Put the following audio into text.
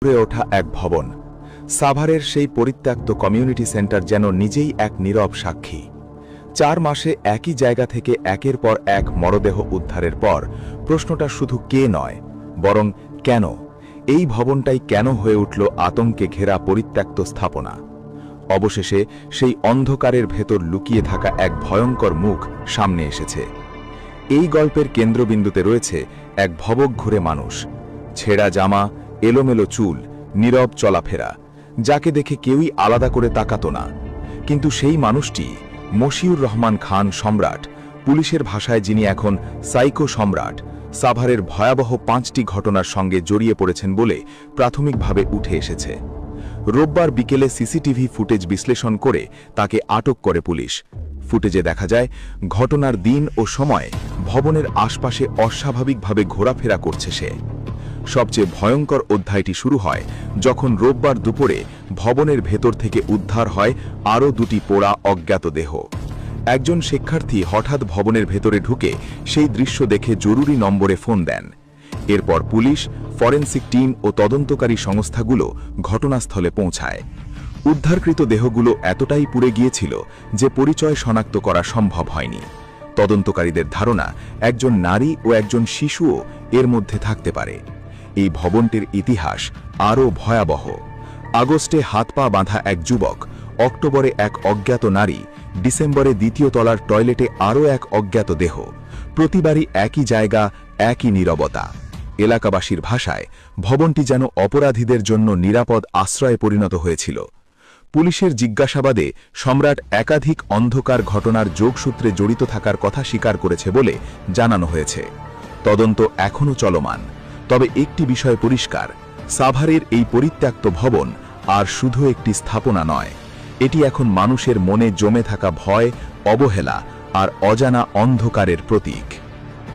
উপরে ওঠা এক ভবন। সাভারের সেই পরিত্যক্ত কমিউনিটি সেন্টার যেন নিজেই এক নীরব সাক্ষী। 4 মাসে একই জায়গা থেকে একের পর এক মরদেহ উদ্ধারের পর প্রশ্নটা শুধু কে নয়, বরং কেন? এই ভবনটাই কেন হয়ে উঠল আতঙ্কে ঘেরা পরিত্যক্ত স্থাপনা? অবশেষে সেই অন্ধকারের ভেতর লুকিয়ে থাকা এক ভয়ঙ্কর মুখ সামনে এসেছে। এই গল্পের কেন্দ্রবিন্দুতে রয়েছে এক ভবঘুরে মানুষ, ছেঁড়া জামা, এলোমেলো চুল, নীরব চলাফেরা, যাকে দেখে কেউই আলাদা করে তাকাতো না। কিন্তু সেই মানুষটি মশিউর রহমান খান সম্রাট, পুলিশের ভাষায় যিনি এখন সাইকো সম্রাট, সাভারের ভয়াবহ 5টি ঘটনার সঙ্গে জড়িয়ে পড়েছেন বলে প্রাথমিকভাবে উঠে এসেছে। রোববার বিকেলে সিসিটিভি ফুটেজ বিশ্লেষণ করে তাকে আটক করে পুলিশ। ফুটেজে দেখা যায় ঘটনার দিন ও সময় ভবনের আশপাশে অস্বাভাবিকভাবে ঘোরাফেরা করছে সে। সবচেয়ে ভয়ঙ্কর অধ্যায়টি শুরু হয় যখন রোববার দুপুরে ভবনের ভেতর থেকে উদ্ধার হয় আরও 2টি পোড়া অজ্ঞাত দেহ। একজন শিক্ষার্থী হঠাৎ ভবনের ভেতরে ঢুকে সেই দৃশ্য দেখে জরুরি নম্বরে ফোন দেন। এরপর পুলিশ, ফরেনসিক টিম ও তদন্তকারী সংস্থাগুলো ঘটনাস্থলে পৌঁছায়। উদ্ধারকৃত দেহগুলো এতটাই পুড়ে গিয়েছিল যে পরিচয় শনাক্ত করা সম্ভব হয়নি। তদন্তকারীদের ধারণা একজন নারী ও একজন শিশুও এর মধ্যে থাকতে পারে। এই ভবনটির ইতিহাস আরও ভয়াবহ। আগস্টে হাত পা বাঁধা এক যুবক, অক্টোবরে এক অজ্ঞাত নারী, ডিসেম্বরে 2য় তলার টয়লেটে আরও এক অজ্ঞাত দেহ। প্রতিবারই একই জায়গা, একই নীরবতা। এলাকাবাসীর ভাষায় ভবনটি যেন অপরাধীদের জন্য নিরাপদ আশ্রয়ে পরিণত হয়েছিল। পুলিশের জিজ্ঞাসাবাদে সম্রাট একাধিক অন্ধকার ঘটনার যোগসূত্রে জড়িত থাকার কথা স্বীকার করেছে বলে জানানো হয়েছে। তদন্ত এখনও চলমান। তবে একটি বিষয় পরিষ্কার, সাভারের এই পরিত্যক্ত ভবন আর শুধু একটি স্থাপনা নয়, এটি এখন মানুষের মনে জমে থাকা ভয়, অবহেলা আর অজানা অন্ধকারের প্রতীক।